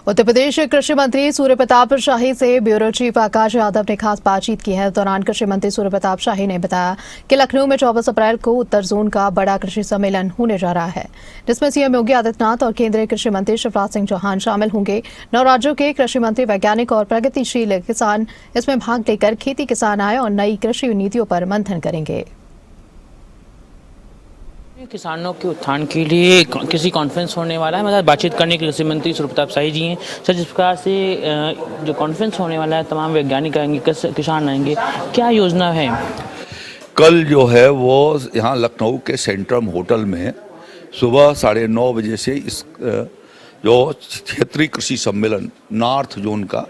उत्तर प्रदेश कृषि मंत्री सूर्य प्रताप शाही से ब्यूरो चीफ आकाश यादव ने खास बातचीत की है। इस दौरान कृषि मंत्री सूर्य प्रताप शाही ने बताया कि लखनऊ में 24 अप्रैल को उत्तर जोन का बड़ा कृषि सम्मेलन होने जा रहा है, जिसमें सीएम योगी आदित्यनाथ और केंद्रीय कृषि मंत्री शिवराज सिंह चौहान शामिल होंगे। 9 राज्यों के कृषि मंत्री, वैज्ञानिक और प्रगतिशील किसान इसमें भाग लेकर खेती, किसान आय और नई कृषि नीतियों पर मंथन करेंगे। किसानों के उत्थान के लिए किसी कॉन्फ्रेंस होने वाला है। मतलब बातचीत करने के कृषि मंत्री सूर्य प्रताप शाही जी हैं। सर, जिस प्रकार से जो कॉन्फ्रेंस होने वाला है, तमाम वैज्ञानिक आएंगे, किसान आएंगे, क्या योजना है? कल जो है वो यहाँ लखनऊ के सेंट्रम होटल में सुबह 9:30 बजे से इस जो क्षेत्रीय कृषि सम्मेलन नॉर्थ जोन का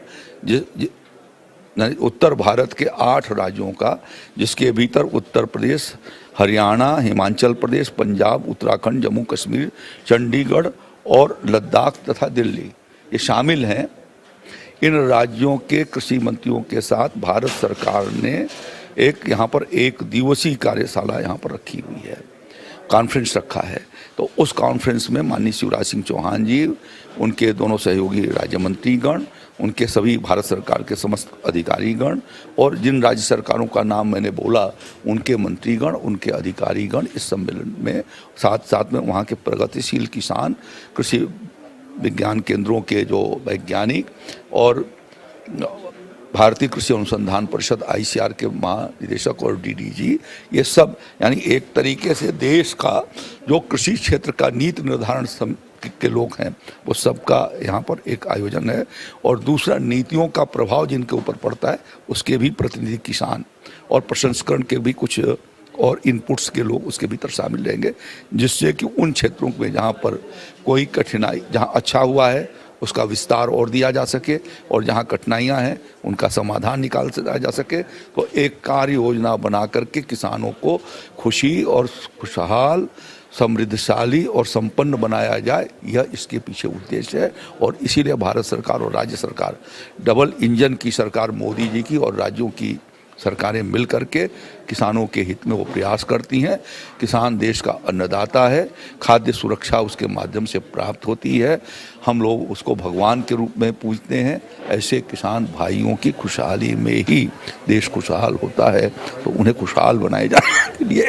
उत्तर भारत के 8 राज्यों का, जिसके भीतर उत्तर प्रदेश, हरियाणा, हिमाचल प्रदेश, पंजाब, उत्तराखंड, जम्मू कश्मीर, चंडीगढ़ और लद्दाख तथा दिल्ली ये शामिल हैं। इन राज्यों के कृषि मंत्रियों के साथ भारत सरकार ने यहाँ पर एक दिवसीय कार्यशाला यहाँ पर रखी हुई है, कॉन्फ्रेंस रखा है। तो उस कॉन्फ्रेंस में माननीय शिवराज सिंह चौहान जी, उनके दोनों सहयोगी राज्य मंत्रीगण, उनके सभी भारत सरकार के समस्त अधिकारीगण और जिन राज्य सरकारों का नाम मैंने बोला उनके मंत्रीगण, उनके अधिकारीगण इस सम्मेलन में साथ साथ में वहाँ के प्रगतिशील किसान, कृषि विज्ञान केंद्रों के जो वैज्ञानिक और भारतीय कृषि अनुसंधान परिषद ICAR के महानिदेशक और DDG, ये सब यानी एक तरीके से देश का जो कृषि क्षेत्र का नीति निर्धारण के लोग हैं वो सबका यहाँ पर एक आयोजन है। और दूसरा, नीतियों का प्रभाव जिनके ऊपर पड़ता है उसके भी प्रतिनिधि किसान और प्रसंस्करण के भी कुछ और इनपुट्स के लोग उसके भीतर शामिल रहेंगे, जिससे कि उन क्षेत्रों में जहाँ पर कोई कठिनाई, जहाँ अच्छा हुआ है उसका विस्तार और दिया जा सके और जहाँ कठिनाइयाँ हैं उनका समाधान निकाल जा सके। तो एक कार्य योजना बना करके किसानों को खुशी और खुशहाल, समृद्धशाली और संपन्न बनाया जाए, यह इसके पीछे उद्देश्य है। और इसीलिए भारत सरकार और राज्य सरकार, डबल इंजन की सरकार मोदी जी की और राज्यों की सरकारें मिल करके किसानों के हित में वो प्रयास करती हैं। किसान देश का अन्नदाता है, खाद्य सुरक्षा उसके माध्यम से प्राप्त होती है, हम लोग उसको भगवान के रूप में पूजते हैं। ऐसे किसान भाइयों की खुशहाली में ही देश खुशहाल होता है। तो उन्हें खुशहाल बनाए जाने के लिए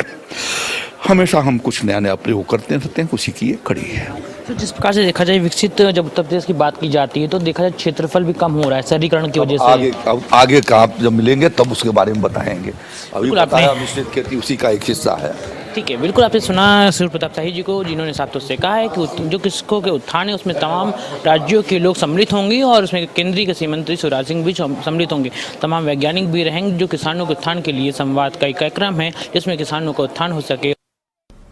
हमेशा हम कुछ नया नया प्रयोग करते रहते हैं, उसी की ये कड़ी है। तो जिस प्रकार से देखा जाए, विकसित जब उत्तर प्रदेश की बात की जाती है तो देखा जाए क्षेत्रफल भी कम हो रहा है शहरीकरण की वजह से। आगे का आप जब मिलेंगे तब उसके बारे में बताएंगे। अभी बताया मिश्रित खेती उसी का एक हिस्सा है। ठीक है, बिल्कुल आपने सुना सूर्य प्रताप शाही जी को, जिन्होंने साफ तौर से कहा है कि जो किसको के उत्थान है उसमें तमाम राज्यों के लोग सम्मिलित होंगे और उसमें केंद्रीय कृषि मंत्री शिवराज सिंह भी सम्मिलित होंगे, तमाम वैज्ञानिक भी रहेंगे। जो किसानों के उत्थान के लिए संवाद का एक कार्यक्रम है जिसमें किसानों का उत्थान हो सके